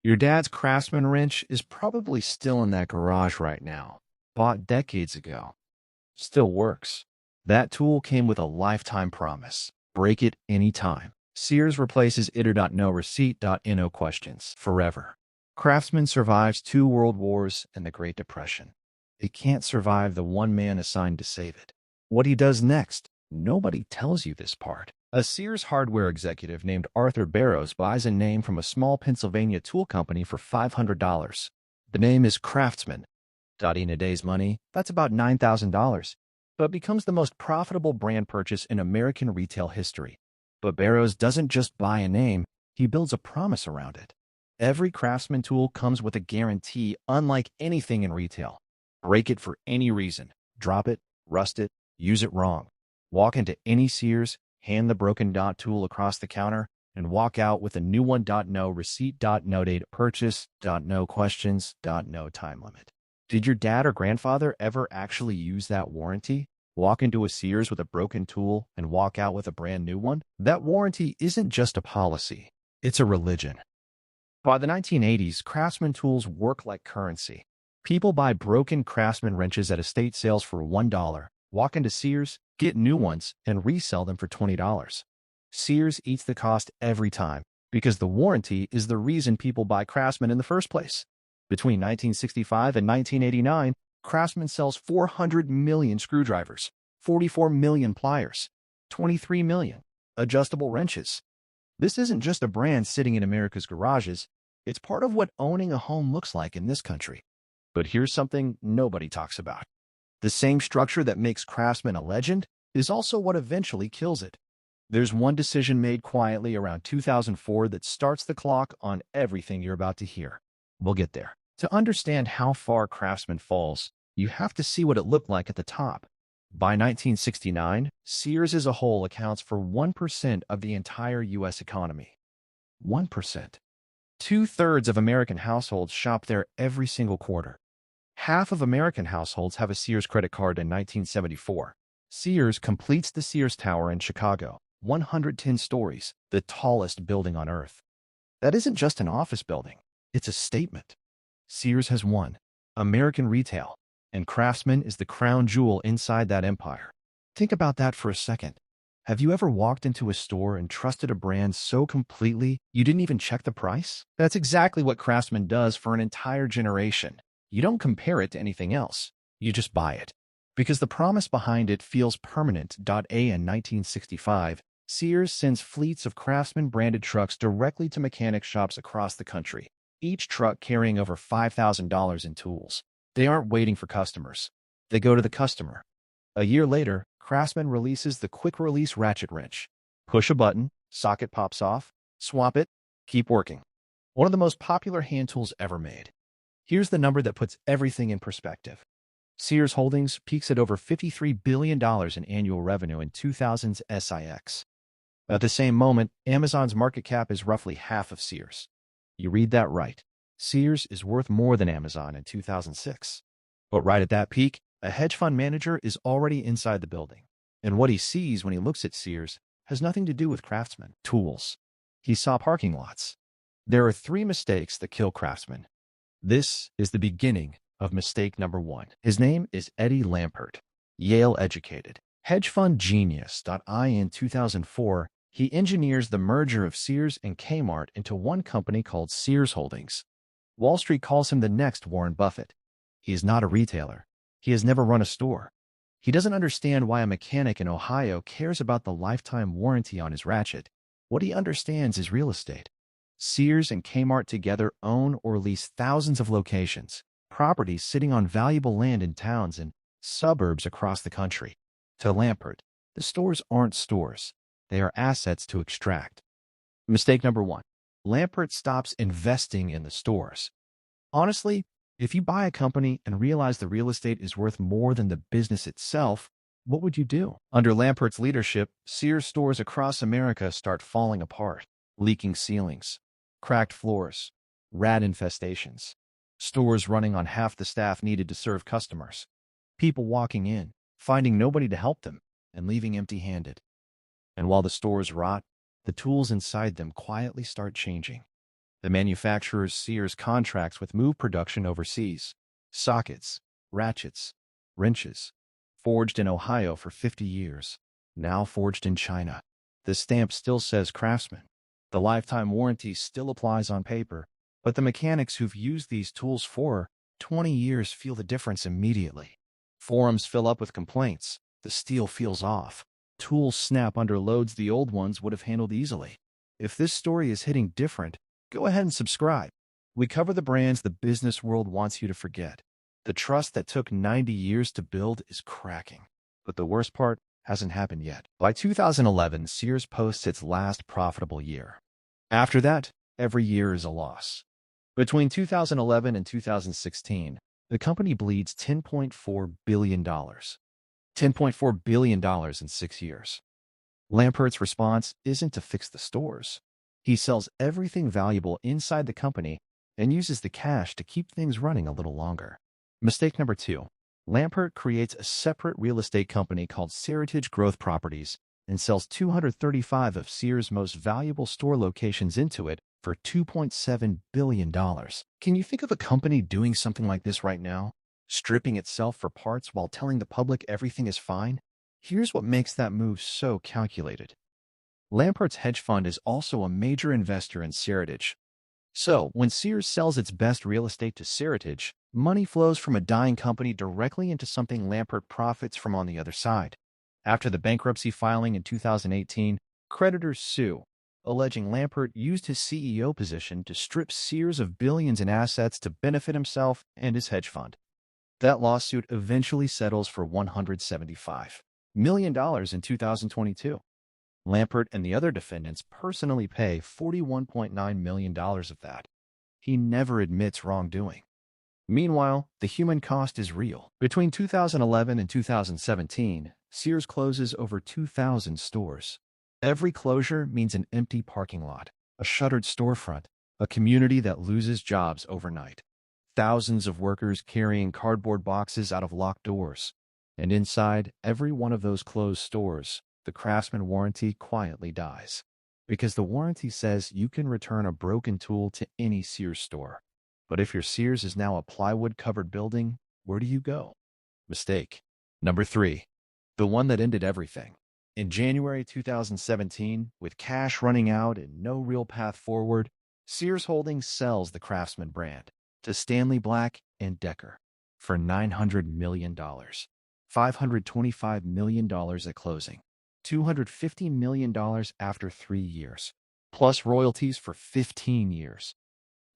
Your dad's Craftsman wrench is probably still in that garage right now. Bought decades ago. Still works. That tool came with a lifetime promise. Break it anytime. Sears replaces iter.no receipt.no questions forever. Craftsman survives 2 world wars and the Great Depression. It can't survive the one man assigned to save it. What he does next, nobody tells you this part. A Sears hardware executive named Arthur Barrows buys a name from a small Pennsylvania tool company for $500. The name is Craftsman. In a day's money, that's about $9,000, but becomes the most profitable brand purchase in American retail history. But Barrows doesn't just buy a name, he builds a promise around it. Every Craftsman tool comes with a guarantee unlike anything in retail. Break it for any reason. Drop it, rust it, use it wrong. Walk into any Sears, hand the broken dot tool across the counter, and walk out with a new one. No receipt. No date purchase. No questions. No time limit. Did your dad or grandfather ever actually use that warranty? Walk into a Sears with a broken tool and walk out with a brand new one? That warranty isn't just a policy. It's a religion. By the 1980s, Craftsman tools work like currency. People buy broken Craftsman wrenches at estate sales for $1, walk into Sears, get new ones, and resell them for $20. Sears eats the cost every time because the warranty is the reason people buy Craftsman in the first place. Between 1965 and 1989, Craftsman sells 400 million screwdrivers, 44 million pliers, 23 million adjustable wrenches. This isn't just a brand sitting in America's garages. It's part of what owning a home looks like in this country. But here's something nobody talks about. The same structure that makes Craftsman a legend is also what eventually kills it. There's one decision made quietly around 2004 that starts the clock on everything you're about to hear. We'll get there. To understand how far Craftsman falls, you have to see what it looked like at the top. By 1969, Sears as a whole accounts for 1% of the entire U.S. economy. 1%. 2/3 of American households shop there every single quarter. Half of American households have a Sears credit card in 1974. Sears completes the Sears Tower in Chicago, 110 stories, the tallest building on earth. That isn't just an office building. It's a statement. Sears has won. American retail. And Craftsman is the crown jewel inside that empire. Think about that for a second. Have you ever walked into a store and trusted a brand so completely you didn't even check the price? That's exactly what Craftsman does for an entire generation. You don't compare it to anything else. You just buy it. Because the promise behind it feels permanent. In 1965, Sears sends fleets of Craftsman-branded trucks directly to mechanic shops across the country, each truck carrying over $5,000 in tools. They aren't waiting for customers. They go to the customer. A year later, Craftsman releases the quick-release ratchet wrench. Push a button, socket pops off, swap it, keep working. One of the most popular hand tools ever made. Here's the number that puts everything in perspective. Sears Holdings peaks at over $53 billion in annual revenue in 2000's SIX. At the same moment, Amazon's market cap is roughly half of Sears. You read that right. Sears is worth more than Amazon in 2006. But right at that peak, a hedge fund manager is already inside the building. And what he sees when he looks at Sears has nothing to do with Craftsman tools. He saw parking lots. There are 3 mistakes that kill Craftsman. This is the beginning of mistake number 1. His name is Eddie Lampert, Yale-educated, hedge fund genius. In 2004, he engineers the merger of Sears and Kmart into one company called Sears Holdings. Wall Street calls him the next Warren Buffett. He is not a retailer. He has never run a store. He doesn't understand why a mechanic in Ohio cares about the lifetime warranty on his ratchet. What he understands is real estate. Sears and Kmart together own or lease thousands of locations, properties sitting on valuable land in towns and suburbs across the country. To Lampert, the stores aren't stores. They are assets to extract. Mistake number 1. Lampert stops investing in the stores. Honestly, if you buy a company and realize the real estate is worth more than the business itself, what would you do? Under Lampert's leadership, Sears stores across America start falling apart. Leaking ceilings, cracked floors, rat infestations. Stores running on half the staff needed to serve customers. People walking in, finding nobody to help them, and leaving empty-handed. And while the stores rot, the tools inside them quietly start changing. The manufacturer's Sears contracts with move production overseas. Sockets, ratchets, wrenches. Forged in Ohio for 50 years. Now forged in China. The stamp still says Craftsman. The lifetime warranty still applies on paper, but the mechanics who've used these tools for 20 years feel the difference immediately. Forums fill up with complaints. The steel feels off. Tools snap under loads the old ones would have handled easily. If this story is hitting different, go ahead and subscribe. We cover the brands the business world wants you to forget. The trust that took 90 years to build is cracking. But the worst part hasn't happened yet. By 2011, Sears posts its last profitable year. After that, every year is a loss. Between 2011 and 2016, the company bleeds $10.4 billion. $10.4 billion in 6 years. Lampert's response isn't to fix the stores. He sells everything valuable inside the company and uses the cash to keep things running a little longer. Mistake number 2. Lampert creates a separate real estate company called Sears Growth Properties and sells 235 of Sears' most valuable store locations into it for $2.7 billion. Can you think of a company doing something like this right now? Stripping itself for parts while telling the public everything is fine? Here's what makes that move so calculated. Lampert's hedge fund is also a major investor in Sears. So, when Sears sells its best real estate to Sears, money flows from a dying company directly into something Lampert profits from on the other side. After the bankruptcy filing in 2018, creditors sue, alleging Lampert used his CEO position to strip Sears of billions in assets to benefit himself and his hedge fund. That lawsuit eventually settles for $175 million in 2022. Lampert and the other defendants personally pay $41.9 million of that. He never admits wrongdoing. Meanwhile, the human cost is real. Between 2011 and 2017, Sears closes over 2,000 stores. Every closure means an empty parking lot, a shuttered storefront, a community that loses jobs overnight. Thousands of workers carrying cardboard boxes out of locked doors. And inside every one of those closed stores, the Craftsman warranty quietly dies. Because the warranty says you can return a broken tool to any Sears store. But if your Sears is now a plywood-covered building, where do you go? Mistake. Number 3. The one that ended everything. In January 2017, with cash running out and no real path forward, Sears Holdings sells the Craftsman brand to Stanley Black & Decker for $900 million. $525 million at closing. $250 million after 3 years, plus royalties for 15 years.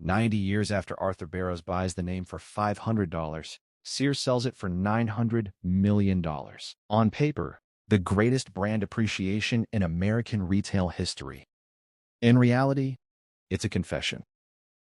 90 years after Arthur Barrows buys the name for $500, Sears sells it for $900 million. On paper, the greatest brand appreciation in American retail history. In reality, it's a confession.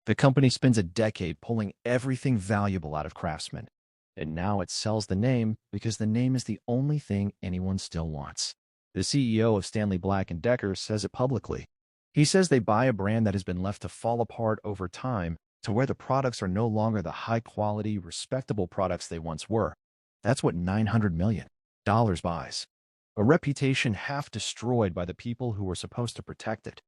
The company spends a decade pulling everything valuable out of Craftsman, and now it sells the name because the name is the only thing anyone still wants. The CEO of Stanley Black & Decker says it publicly. He says they buy a brand that has been left to fall apart over time to where the products are no longer the high-quality, respectable products they once were. That's what $900 million buys. A reputation half destroyed by the people who were supposed to protect it.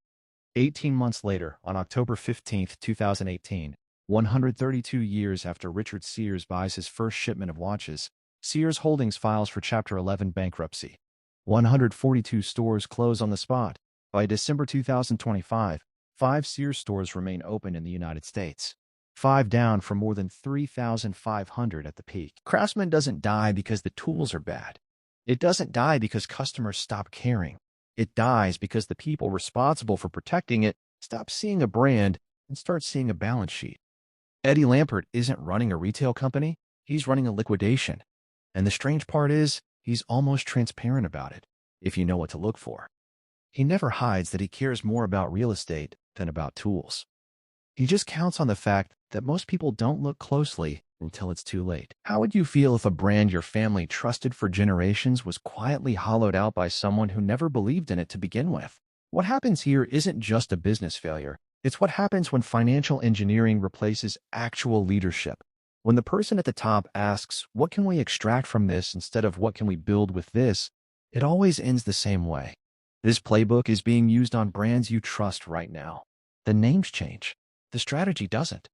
18 months later, on October 15, 2018, 132 years after Richard Sears buys his first shipment of watches, Sears Holdings files for Chapter 11 bankruptcy. 142 stores close on the spot. By December 2025, 5 Sears stores remain open in the United States. 5 down from more than 3,500 at the peak. Craftsman doesn't die because the tools are bad. It doesn't die because customers stop caring. It dies because the people responsible for protecting it stop seeing a brand and start seeing a balance sheet. Eddie Lampert isn't running a retail company. He's running a liquidation. And the strange part is, he's almost transparent about it, if you know what to look for. He never hides that he cares more about real estate than about tools. He just counts on the fact that most people don't look closely until it's too late. How would you feel if a brand your family trusted for generations was quietly hollowed out by someone who never believed in it to begin with? What happens here isn't just a business failure. It's what happens when financial engineering replaces actual leadership. When the person at the top asks, what can we extract from this instead of what can we build with this, it always ends the same way. This playbook is being used on brands you trust right now. The names change. the strategy doesn't.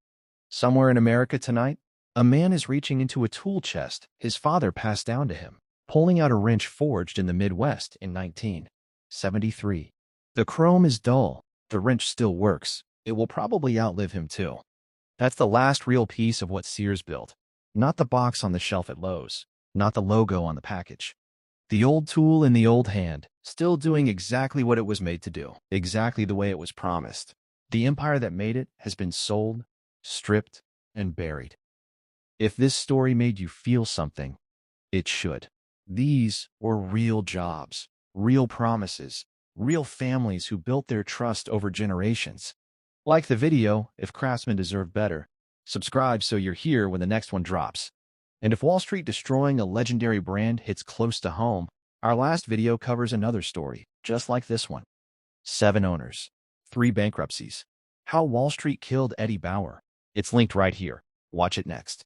Somewhere in America tonight, a man is reaching into a tool chest his father passed down to him, pulling out a wrench forged in the Midwest in 1973. The chrome is dull. The wrench still works. It will probably outlive him too. That's the last real piece of what Sears built. Not the box on the shelf at Lowe's. Not the logo on the package. The old tool in the old hand, still doing exactly what it was made to do, exactly the way it was promised. The empire that made it has been sold, stripped, and buried. If this story made you feel something, it should. These were real jobs, real promises, real families who built their trust over generations. Like the video if Craftsman deserved better. Subscribe so you're here when the next one drops. And if Wall Street destroying a legendary brand hits close to home, our last video covers another story, just like this one. 7 owners, 3 bankruptcies. How Wall Street killed Eddie Bauer. It's linked right here. Watch it next.